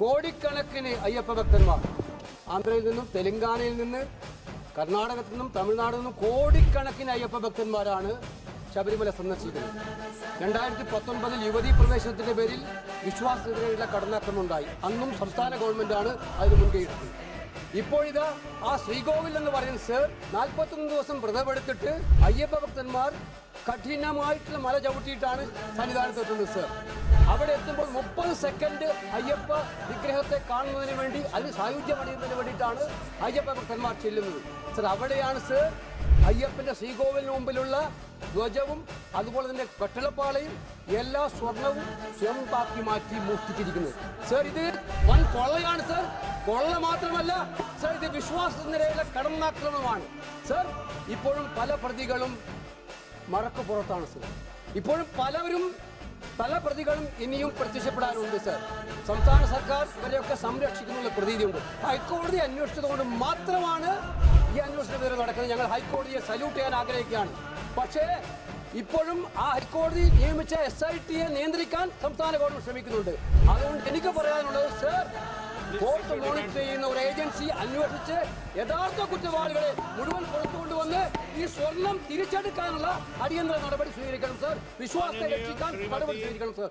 കോടിക്കണക്കിന് അയ്യപ്പ ഭക്തന്മാർ ആന്ധ്രയിൽ നിന്നും തെലങ്കാനയിൽ നിന്ന് കർണാടകത്തിൽ നിന്നും തമിഴ്നാട്ടിൽ നിന്നും കോടിക്കണക്കിന് അയ്യപ്പ ഭക്തന്മാരാണ് ശബരിമല സന്ദർശിക്കുന്നത്. 2019 യുവതീ പ്രവേശനത്തിന്റെ പേരിൽ വിശ്വാസത്തിനെതിരെയുള്ള കടന്നാക്രമണം ഉണ്ടായി. അന്നും സംസ്ഥാന ഗവൺമെന്റാണ് അതിന് മുൻകൈയെടുത്തത്. ഇപ്പോഴിതാ ആ ശ്രീകോവിൽ എന്ന് പറയുന്നത് സർ 41 ദിവസം വ്രതമെടുത്തിട്ട് അയ്യപ്പ ഭക്തന്മാർ കഠിനമായിട്ടുള്ള മല ചവിട്ടിയിട്ടാണ് സന്നിധാനത്തെത്തുന്നത് സർ. അവിടെ എത്തുമ്പോൾ 30 സെക്കൻഡ് അയ്യപ്പ വിഗ്രഹത്തെ കാണുന്നതിന് വേണ്ടി അതിന് സായുജ്യം അണിയുന്നതിന് വേണ്ടിയിട്ടാണ് അയ്യപ്പ ഭക്തന്മാർ ചെല്ലുന്നത് സർ. അവിടെയാണ് സർ അയ്യപ്പന്റെ ശ്രീകോവിലിന് മുമ്പിലുള്ള ധ്വജവും അതുപോലെ തന്നെ കട്ടിളപ്പാളയും എല്ലാ സ്വർണവും സ്വന്തമാക്കി മാറ്റി മോഷ്ടിച്ചിരിക്കുന്നത് സർ. ഇത് വൻ കൊള്ളയാണ് സർ. കൊള്ള മാത്രമല്ല സർ, ഇത് വിശ്വാസത്തിനെതിരെയുള്ള കടന്നാക്രമണമാണ് സർ. ഇപ്പോഴും പല പ്രതികളും മറക്ക് പുറത്താണ് സർ. ഇപ്പോഴും പല പ്രതികളും ഇനിയും പ്രത്യക്ഷപ്പെടാനുണ്ട് സർ. സംസ്ഥാന സർക്കാർ ഇവരെയൊക്കെ സംരക്ഷിക്കുന്നുള്ള പ്രതീതിയുണ്ട്. ഹൈക്കോടതി അന്വേഷിച്ചതുകൊണ്ട് മാത്രമാണ് ഈ അന്വേഷണം വരെ നടക്കുന്നത്. ഞങ്ങൾ ഹൈക്കോടതിയെ സല്യൂട്ട് ചെയ്യാൻ ആഗ്രഹിക്കുകയാണ്. പക്ഷേ ഇപ്പോഴും ആ ഹൈക്കോടതി നിയമിച്ച SITയെ നിയന്ത്രിക്കാൻ സംസ്ഥാന ഗവൺമെന്റ് ശ്രമിക്കുന്നുണ്ട്. അതുകൊണ്ട് എനിക്ക് പറയാനുള്ളത് സർ, കോർട്ട് മോണിറ്റർ ചെയ്യുന്ന ഒരു ഏജൻസി അന്വേഷിച്ച് യഥാർത്ഥ കുറ്റവാളികളെ മുഴുവൻ പുറത്തുകൊണ്ടുവന്ന് ഈ സ്വർണം തിരിച്ചെടുക്കാനുള്ള അടിയന്തര നടപടി സ്വീകരിക്കണം സർ. വിശ്വാസത്തെ രക്ഷിക്കാൻ നടപടി സ്വീകരിക്കണം സർ.